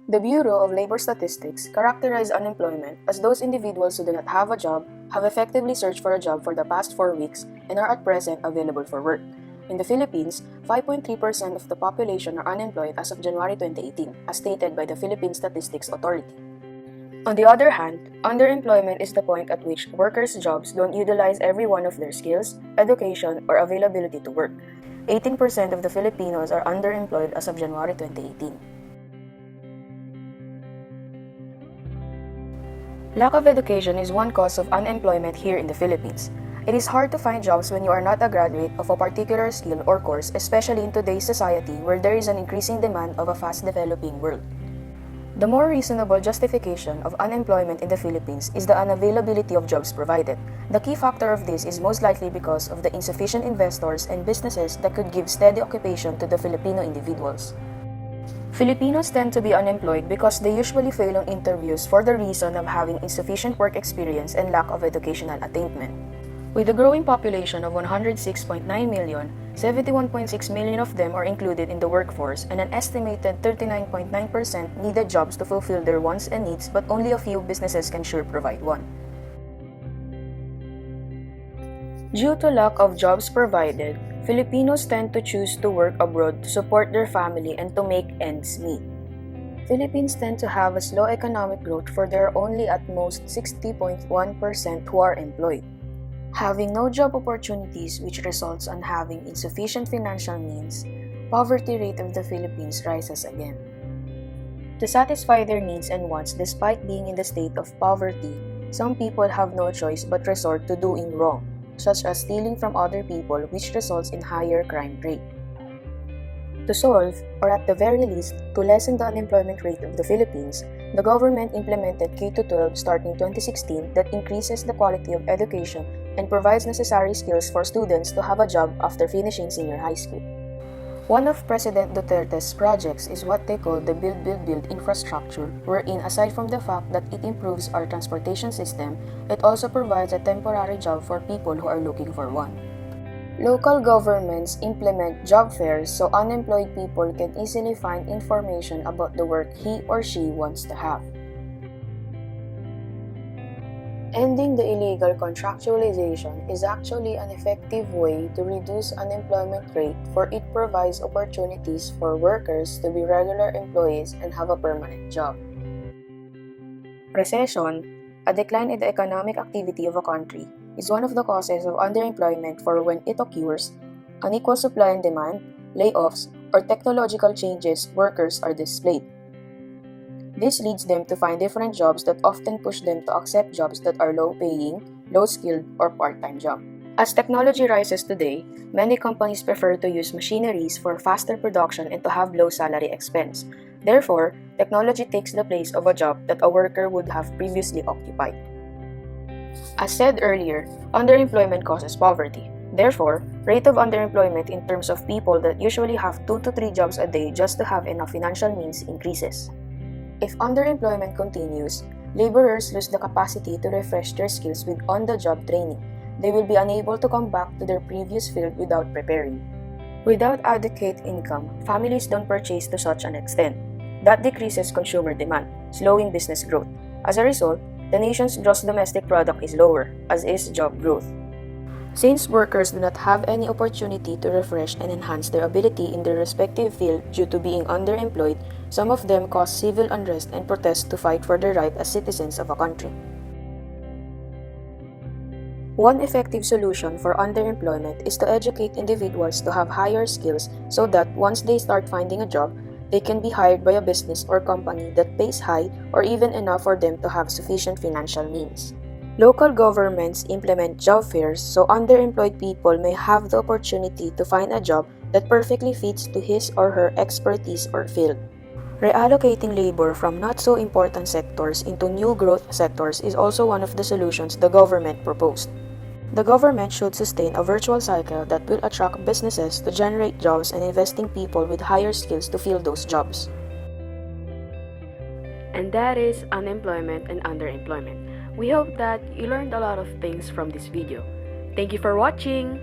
The Bureau of Labor Statistics characterized unemployment as those individuals who do not have a job, have effectively searched for a job for the past 4 weeks, and are at present available for work. In the Philippines, 5.3% of the population are unemployed as of January 2018, as stated by the Philippine Statistics Authority. On the other hand, underemployment is the point at which workers' jobs don't utilize every one of their skills, education, or availability to work. 18% of the Filipinos are underemployed as of January 2018. Lack of education is one cause of unemployment here in the Philippines. It is hard to find jobs when you are not a graduate of a particular skill or course, especially in today's society where there is an increasing demand of a fast-developing world. The more reasonable justification of unemployment in the Philippines is the unavailability of jobs provided. The key factor of this is most likely because of the insufficient investors and businesses that could give steady occupation to the Filipino individuals. Filipinos tend to be unemployed because they usually fail on interviews for the reason of having insufficient work experience and lack of educational attainment. With a growing population of 106.9 million, 71.6 million of them are included in the workforce, and an estimated 39.9% needed jobs to fulfill their wants and needs, but only a few businesses can sure provide one. Due to lack of jobs provided, Filipinos tend to choose to work abroad to support their family and to make ends meet. Philippines tend to have a slow economic growth, for there are only at most 60.1% who are employed. Having no job opportunities, which results on having insufficient financial means, poverty rate of the Philippines rises again. To satisfy their needs and wants despite being in the state of poverty, some people have no choice but resort to doing wrong, such as stealing from other people, which results in higher crime rate. To solve, or at the very least, to lessen the unemployment rate of the Philippines, the government implemented K-12 starting 2016 that increases the quality of education and provides necessary skills for students to have a job after finishing senior high school. One of President Duterte's projects is what they call the Build infrastructure, wherein aside from the fact that it improves our transportation system, it also provides a temporary job for people who are looking for one. Local governments implement job fairs so unemployed people can easily find information about the work he or she wants to have. Ending the illegal contractualization is actually an effective way to reduce unemployment rate, for it provides opportunities for workers to be regular employees and have a permanent job. Recession, a decline in the economic activity of a country, is one of the causes of underemployment, for when it occurs, unequal supply and demand, layoffs, or technological changes, workers are displaced. This leads them to find different jobs that often push them to accept jobs that are low-paying, low-skilled, or part-time jobs. As technology rises today, many companies prefer to use machineries for faster production and to have low salary expense. Therefore, technology takes the place of a job that a worker would have previously occupied. As said earlier, underemployment causes poverty. Therefore, rate of underemployment in terms of people that usually have 2 to 3 jobs a day just to have enough financial means increases. If underemployment continues, laborers lose the capacity to refresh their skills with on-the-job training. They will be unable to come back to their previous field without preparing. Without adequate income, families don't purchase to such an extent. That decreases consumer demand, slowing business growth. As a result, the nation's gross domestic product is lower, as is job growth. Since workers do not have any opportunity to refresh and enhance their ability in their respective field due to being underemployed, some of them cause civil unrest and protest to fight for their right as citizens of a country. One effective solution for underemployment is to educate individuals to have higher skills so that once they start finding a job, they can be hired by a business or company that pays high or even enough for them to have sufficient financial means. Local governments implement job fairs so underemployed people may have the opportunity to find a job that perfectly fits to his or her expertise or field. Reallocating labor from not-so-important sectors into new growth sectors is also one of the solutions the government proposed. The government should sustain a virtual cycle that will attract businesses to generate jobs and investing people with higher skills to fill those jobs. And that is unemployment and underemployment. We hope that you learned a lot of things from this video. Thank you for watching!